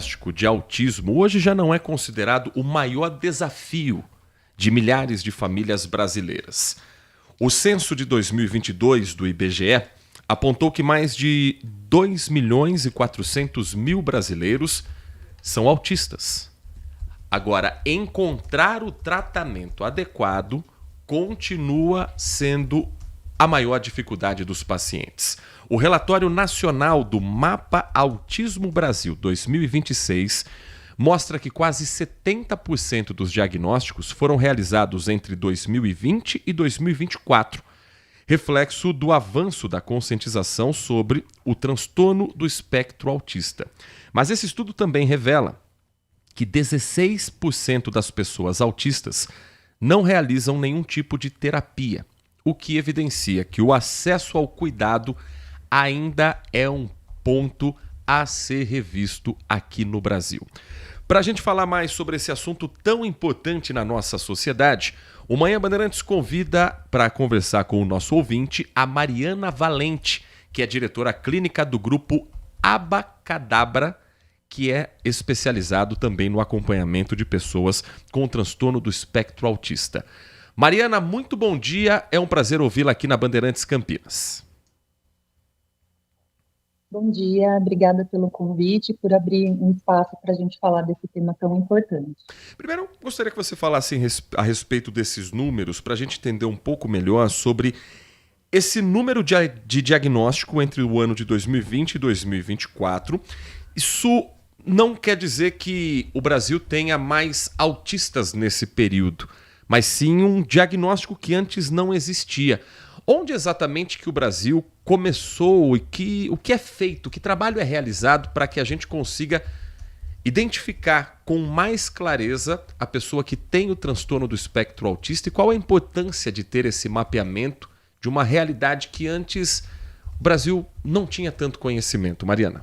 diagnóstico de autismo hoje já não é considerado o maior desafio de milhares de famílias brasileiras. O censo de 2022 do IBGE apontou que mais de 2.400.000 brasileiros são autistas. Agora, encontrar o tratamento adequado continua sendo a maior dificuldade dos pacientes. O relatório nacional do Mapa Autismo Brasil 2026 mostra que quase 70% dos diagnósticos foram realizados entre 2020 e 2024, reflexo do avanço da conscientização sobre o transtorno do espectro autista. Mas esse estudo também revela que 16% das pessoas autistas não realizam nenhum tipo de terapia, o que evidencia que o acesso ao cuidado ainda é um ponto a ser revisto aqui no Brasil. Para a gente falar mais sobre esse assunto tão importante na nossa sociedade, o Manhã Bandeirantes convida para conversar com o nosso ouvinte a Mariana Valente, que é diretora clínica do grupo Abacadabra, que é especializado também no acompanhamento de pessoas com transtorno do espectro autista. Mariana, muito bom dia, é um prazer ouvi-la aqui na Bandeirantes Campinas. Bom dia, obrigada pelo convite, por abrir um espaço para a gente falar desse tema tão importante. Primeiro, gostaria que você falasse a respeito desses números, para a gente entender um pouco melhor sobre esse número de diagnóstico entre o ano de 2020 e 2024. Isso não quer dizer que o Brasil tenha mais autistas nesse período, mas sim um diagnóstico que antes não existia. Onde exatamente que o Brasil começou e o que é feito, que trabalho é realizado para que a gente consiga identificar com mais clareza a pessoa que tem o transtorno do espectro autista e qual a importância de ter esse mapeamento de uma realidade que antes o Brasil não tinha tanto conhecimento. Mariana.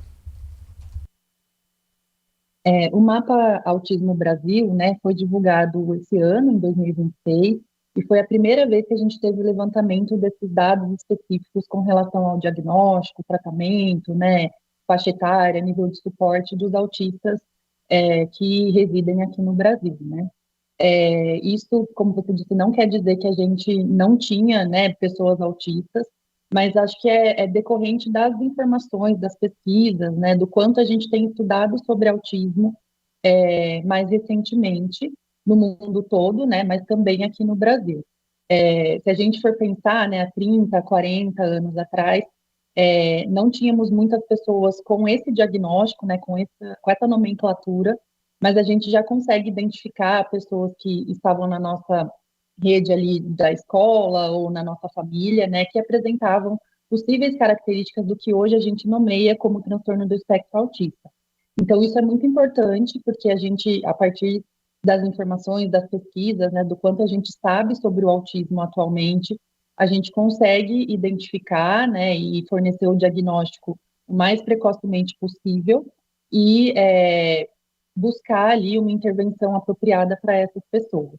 O Mapa Autismo Brasil, né, foi divulgado esse ano, em 2026, e foi a primeira vez que a gente teve o levantamento desses dados específicos com relação ao diagnóstico, tratamento, né, faixa etária, nível de suporte dos autistas que residem aqui no Brasil, né. Isso, como você disse, não quer dizer que a gente não tinha, né, pessoas autistas, mas acho que é decorrente das informações, das pesquisas, né, do quanto a gente tem estudado sobre autismo mais recentemente no mundo todo, né, mas também aqui no Brasil. Se a gente for pensar, né, há 30, 40 anos atrás, não tínhamos muitas pessoas com esse diagnóstico, né, com essa nomenclatura, mas a gente já consegue identificar pessoas que estavam na nossa rede ali da escola ou na nossa família, né, que apresentavam possíveis características do que hoje a gente nomeia como transtorno do espectro autista. Então, isso é muito importante, porque a gente, a partir das informações, das pesquisas, né, do quanto a gente sabe sobre o autismo atualmente, a gente consegue identificar, né, e fornecer o diagnóstico o mais precocemente possível e buscar ali uma intervenção apropriada para essas pessoas.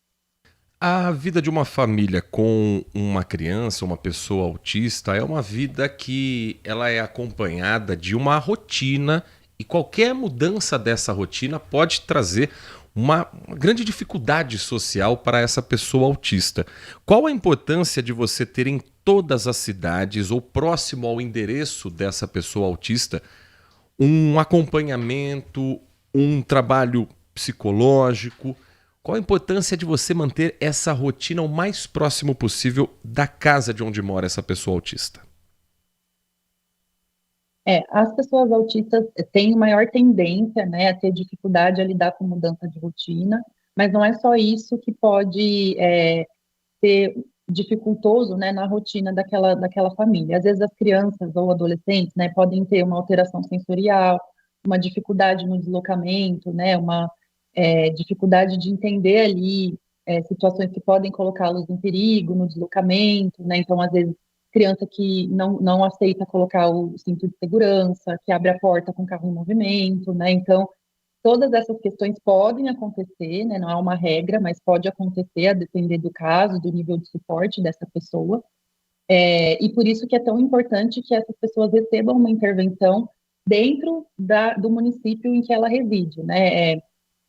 A vida de uma família com uma criança, uma pessoa autista, é uma vida que ela é acompanhada de uma rotina e qualquer mudança dessa rotina pode trazer uma grande dificuldade social para essa pessoa autista. Qual a importância de você ter em todas as cidades ou próximo ao endereço dessa pessoa autista um acompanhamento, um trabalho psicológico? Qual a importância de você manter essa rotina o mais próximo possível da casa de onde mora essa pessoa autista? As pessoas autistas têm maior tendência, né, a ter dificuldade a lidar com mudança de rotina, mas não é só isso que pode ser dificultoso, né, na rotina daquela família. Às vezes as crianças ou adolescentes, né, podem ter uma alteração sensorial, uma dificuldade no deslocamento, né, uma dificuldade de entender ali situações que podem colocá-los em perigo no deslocamento, né, então às vezes criança que não aceita colocar o cinto de segurança, que abre a porta com o carro em movimento, né, então todas essas questões podem acontecer, né, não é uma regra, mas pode acontecer a depender do caso, do nível de suporte dessa pessoa, e por isso que é tão importante que essas pessoas recebam uma intervenção dentro do município em que ela reside, né?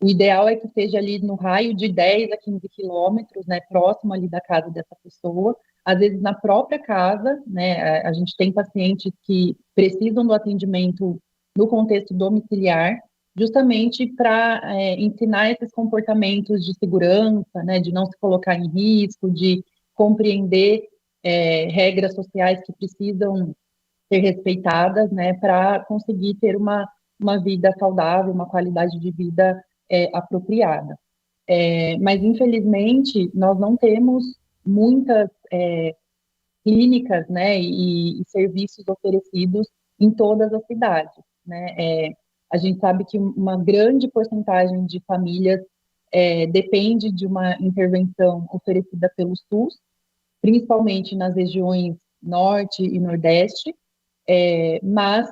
O ideal é que esteja ali no raio de 10 a 15 quilômetros, né, próximo ali da casa dessa pessoa, às vezes na própria casa, né, a gente tem pacientes que precisam do atendimento no contexto domiciliar, justamente para ensinar esses comportamentos de segurança, né, de não se colocar em risco, de compreender regras sociais que precisam ser respeitadas, né, para conseguir ter uma vida saudável, uma qualidade de vida apropriada. Mas, infelizmente, nós não temos muitas clínicas, né, e serviços oferecidos em todas as cidades, né. A gente sabe que uma grande porcentagem de famílias depende de uma intervenção oferecida pelo SUS, principalmente nas regiões norte e nordeste, mas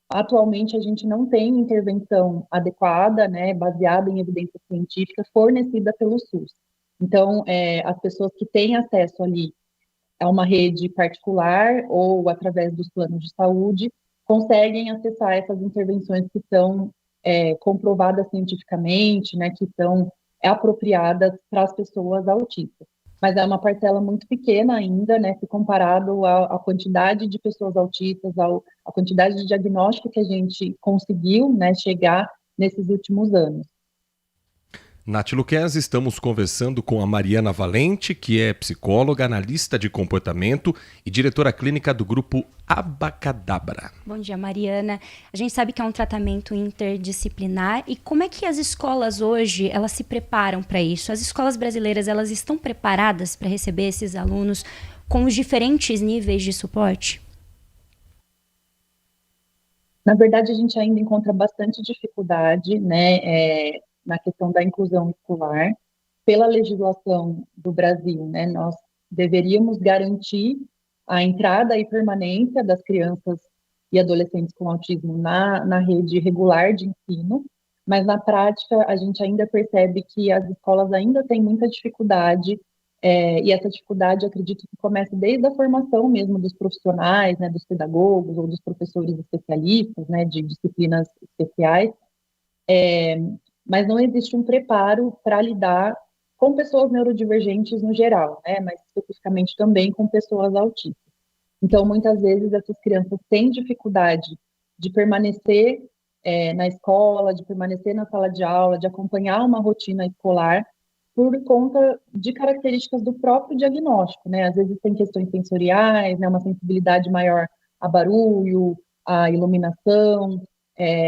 atualmente a gente não tem intervenção adequada, né, baseada em evidência científica, fornecida pelo SUS. Então, as pessoas que têm acesso ali a uma rede particular ou através dos planos de saúde conseguem acessar essas intervenções que são comprovadas cientificamente, né, que são apropriadas para as pessoas autistas. Mas é uma parcela muito pequena ainda, né, se comparado à quantidade de pessoas autistas, à quantidade de diagnóstico que a gente conseguiu, né, chegar nesses últimos anos. Nath Luquez, estamos conversando com a Mariana Valente, que é psicóloga, analista de comportamento e diretora clínica do grupo Abacadabra. Bom dia, Mariana. A gente sabe que é um tratamento interdisciplinar e como é que as escolas hoje, elas se preparam para isso? As escolas brasileiras, elas estão preparadas para receber esses alunos com os diferentes níveis de suporte? Na verdade, a gente ainda encontra bastante dificuldade, né, na questão da inclusão escolar. Pela legislação do Brasil, né, nós deveríamos garantir a entrada e permanência das crianças e adolescentes com autismo na rede regular de ensino, mas na prática a gente ainda percebe que as escolas ainda têm muita dificuldade, e essa dificuldade acredito que começa desde a formação mesmo dos profissionais, né, dos pedagogos ou dos professores especialistas, né, de disciplinas especiais, mas não existe um preparo para lidar com pessoas neurodivergentes no geral, né, mas especificamente também com pessoas autistas. Então, muitas vezes, essas crianças têm dificuldade de permanecer na escola, de permanecer na sala de aula, de acompanhar uma rotina escolar, por conta de características do próprio diagnóstico, né? Às vezes tem questões sensoriais, né, uma sensibilidade maior a barulho, a iluminação,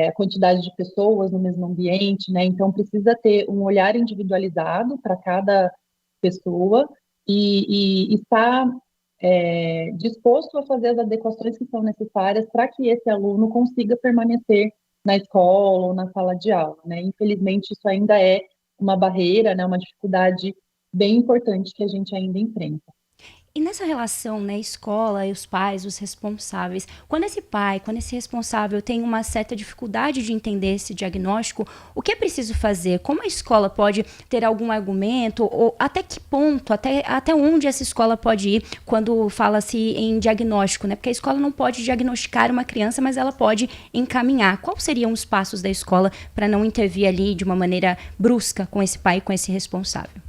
a quantidade de pessoas no mesmo ambiente, né? Então, precisa ter um olhar individualizado para cada pessoa e estar disposto a fazer as adequações que são necessárias para que esse aluno consiga permanecer na escola ou na sala de aula, né? Infelizmente, isso ainda é uma barreira, né? Uma dificuldade bem importante que a gente ainda enfrenta. E nessa relação, né, escola e os pais, os responsáveis, quando esse pai, quando esse responsável tem uma certa dificuldade de entender esse diagnóstico, o que é preciso fazer? Como a escola pode ter algum argumento? Ou até que ponto, até onde essa escola pode ir quando fala-se em diagnóstico, né? Porque a escola não pode diagnosticar uma criança, mas ela pode encaminhar. Quais seriam os passos da escola para não intervir ali de uma maneira brusca com esse pai, com esse responsável?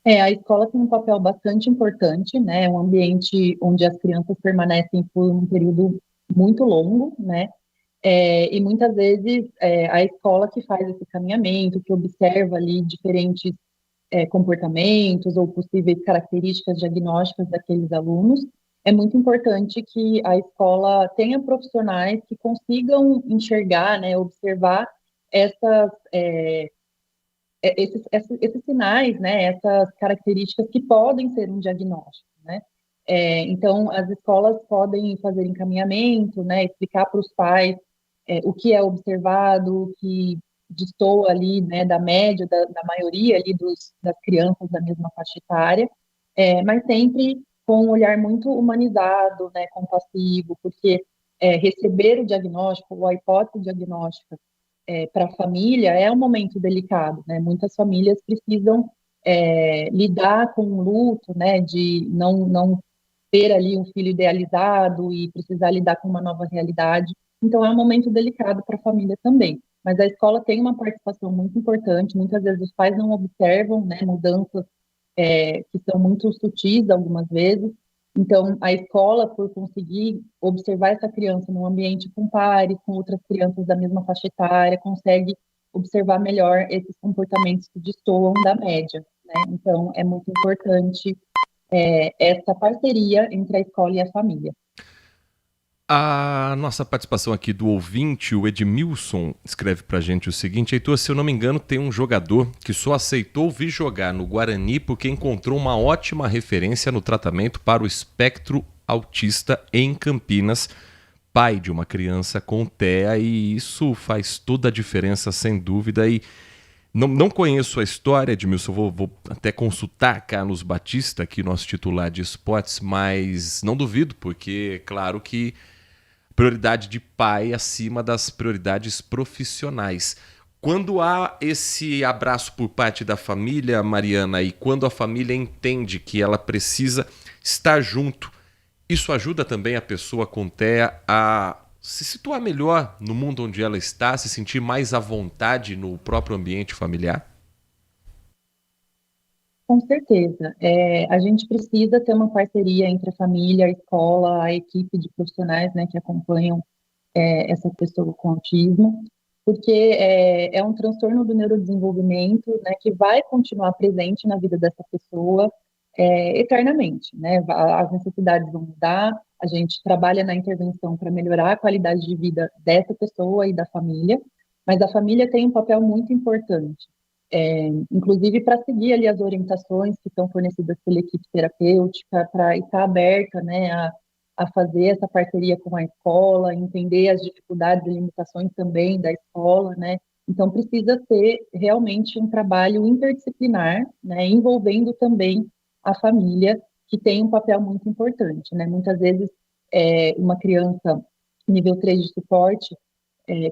A escola tem um papel bastante importante, né? É um ambiente onde as crianças permanecem por um período muito longo, né? E muitas vezes a escola que faz esse caminhamento, que observa ali diferentes comportamentos ou possíveis características diagnósticas daqueles alunos. É muito importante que a escola tenha profissionais que consigam enxergar, né, observar essas esses sinais, né, essas características que podem ser um diagnóstico, né? Então, as escolas podem fazer encaminhamento, né, explicar para os pais o que é observado, o que destoa ali, né, da média, da maioria ali das crianças da mesma faixa etária, mas sempre com um olhar muito humanizado, né, compassivo, porque receber o diagnóstico ou a hipótese diagnóstica para a família é um momento delicado, né? Muitas famílias precisam lidar com o luto, né? De não ter ali um filho idealizado e precisar lidar com uma nova realidade. Então, é um momento delicado para a família também. Mas a escola tem uma participação muito importante. Muitas vezes os pais não observam, né, mudanças que são muito sutis algumas vezes. Então, a escola, por conseguir observar essa criança num ambiente com pares, com outras crianças da mesma faixa etária, consegue observar melhor esses comportamentos que destoam da média, né? Então, é muito importante essa parceria entre a escola e a família. A nossa participação aqui do ouvinte, o Edmilson, escreve pra gente o seguinte: Heitor, se eu não me engano, tem um jogador que só aceitou vir jogar no Guarani porque encontrou uma ótima referência no tratamento para o espectro autista em Campinas, pai de uma criança com TEA, e isso faz toda a diferença, sem dúvida. E não conheço a história, Edmilson, vou até consultar Carlos Batista, aqui nosso titular de esportes, mas não duvido, porque claro que prioridade de pai acima das prioridades profissionais. Quando há esse abraço por parte da família, Mariana, e quando a família entende que ela precisa estar junto, isso ajuda também a pessoa com TEA a se situar melhor no mundo onde ela está, se sentir mais à vontade no próprio ambiente familiar? Com certeza. A gente precisa ter uma parceria entre a família, a escola, a equipe de profissionais, né, que acompanham essa pessoa com autismo, porque é um transtorno do neurodesenvolvimento, né, que vai continuar presente na vida dessa pessoa eternamente, né? As necessidades vão mudar, a gente trabalha na intervenção para melhorar a qualidade de vida dessa pessoa e da família, mas a família tem um papel muito importante, inclusive para seguir ali as orientações que são fornecidas pela equipe terapêutica, para estar aberta, né, a fazer essa parceria com a escola, entender as dificuldades e limitações também da escola, né? Então, precisa ser realmente um trabalho interdisciplinar, né, envolvendo também a família, que tem um papel muito importante, né? Muitas vezes, uma criança nível 3 de suporte,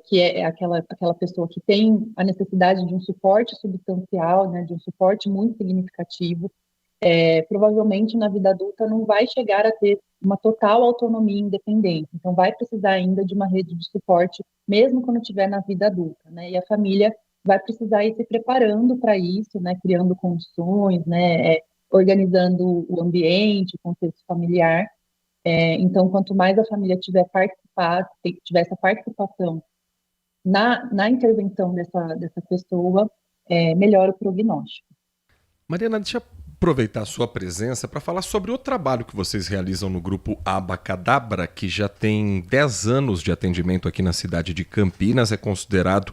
que é aquela pessoa que tem a necessidade de um suporte substancial, né, de um suporte muito significativo, provavelmente na vida adulta não vai chegar a ter uma total autonomia e independência. Então, vai precisar ainda de uma rede de suporte, mesmo quando estiver na vida adulta, né? E a família vai precisar ir se preparando para isso, né? Criando condições, né? Organizando o ambiente, o contexto familiar. Então, quanto mais a família tiver participado, tiver essa participação na intervenção dessa pessoa, melhora o prognóstico. Mariana, deixa eu aproveitar a sua presença para falar sobre o trabalho que vocês realizam no grupo Abacadabra, que já tem 10 anos de atendimento aqui na cidade de Campinas, é considerado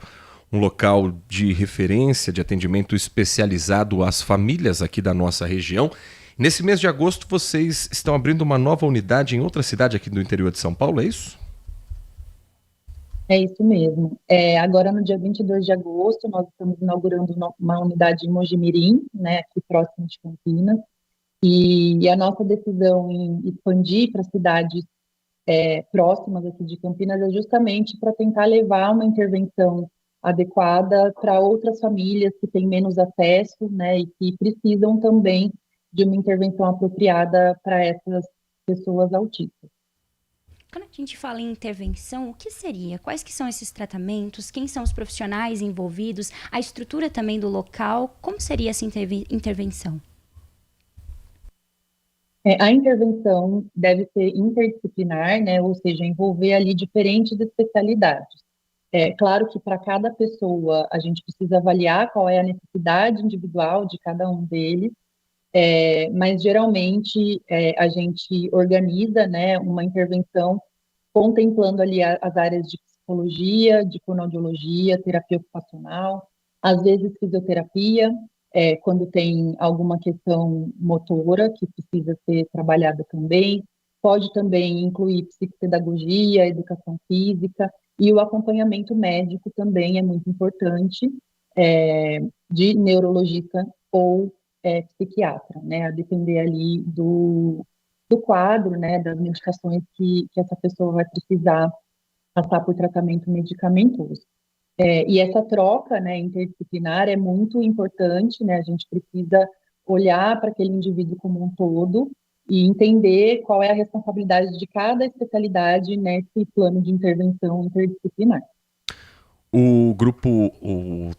um local de referência, de atendimento especializado às famílias aqui da nossa região. Nesse mês de agosto, vocês estão abrindo uma nova unidade em outra cidade aqui do interior de São Paulo, é isso? É isso mesmo. Agora, no dia 22 de agosto, nós estamos inaugurando uma unidade em Mojimirim, né, aqui próximo de Campinas, e a nossa decisão em expandir para cidades próximas aqui de Campinas é justamente para tentar levar uma intervenção adequada para outras famílias que têm menos acesso, né, e que precisam também de uma intervenção apropriada para essas pessoas autistas. Quando a gente fala em intervenção, o que seria? Quais que são esses tratamentos? Quem são os profissionais envolvidos? A estrutura também do local? Como seria essa intervenção? A intervenção deve ser interdisciplinar, né, ou seja, envolver ali diferentes especialidades. Claro que para cada pessoa a gente precisa avaliar qual é a necessidade individual de cada um deles, mas geralmente a gente organiza, né, uma intervenção contemplando ali as áreas de psicologia, de fonoaudiologia, terapia ocupacional, às vezes fisioterapia, quando tem alguma questão motora que precisa ser trabalhada também. Pode também incluir psicopedagogia, educação física, e o acompanhamento médico também é muito importante, de neurologista ou psiquiatra, né, a depender ali do quadro, né, das medicações que essa pessoa vai precisar passar por tratamento medicamentoso. E essa troca, né, interdisciplinar é muito importante, né, a gente precisa olhar para aquele indivíduo como um todo e entender qual é a responsabilidade de cada especialidade nesse plano de intervenção interdisciplinar. O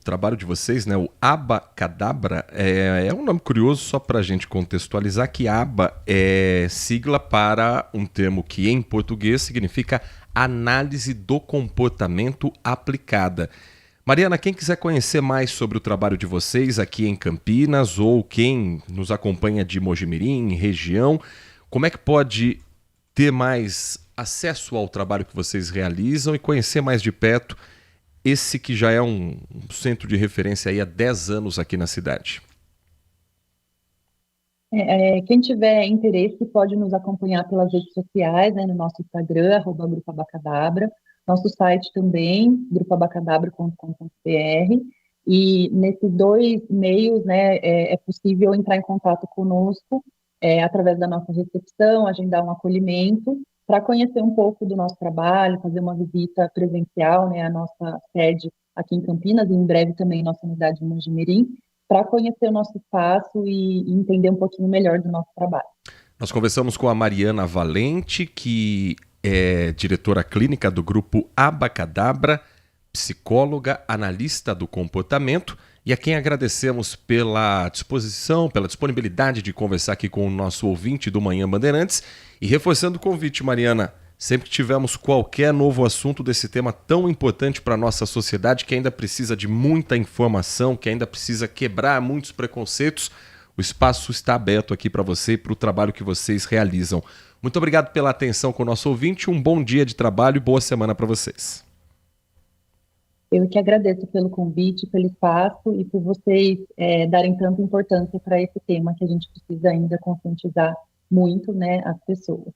trabalho de vocês, né, o Abacadabra, é um nome curioso só para a gente contextualizar que aba é sigla para um termo que em português significa análise do comportamento aplicada. Mariana, quem quiser conhecer mais sobre o trabalho de vocês aqui em Campinas ou quem nos acompanha de Mojimirim, região, como é que pode ter mais acesso ao trabalho que vocês realizam e conhecer mais de perto esse que já é um centro de referência aí há 10 anos aqui na cidade? Quem tiver interesse pode nos acompanhar pelas redes sociais, né, no nosso Instagram, @Grupo Abacadabra, nosso site também, grupoabacadabra.com.br, e nesses dois meios, né, é possível entrar em contato conosco através da nossa recepção, agendar um acolhimento, para conhecer um pouco do nosso trabalho, fazer uma visita presencial, né, à nossa sede aqui em Campinas, e em breve também nossa unidade em Mojimirim, para conhecer o nosso espaço e entender um pouquinho melhor do nosso trabalho. Nós conversamos com a Mariana Valente, que é diretora clínica do grupo Abacadabra, psicóloga, analista do comportamento, e a quem agradecemos pela disposição, pela disponibilidade de conversar aqui com o nosso ouvinte do Manhã Bandeirantes. E reforçando o convite, Mariana, sempre que tivermos qualquer novo assunto desse tema tão importante para a nossa sociedade, que ainda precisa de muita informação, que ainda precisa quebrar muitos preconceitos, o espaço está aberto aqui para você e para o trabalho que vocês realizam. Muito obrigado pela atenção com o nosso ouvinte, um bom dia de trabalho e boa semana para vocês. Eu que agradeço pelo convite, pelo espaço e por vocês darem tanta importância para esse tema que a gente precisa ainda conscientizar muito, né, as pessoas.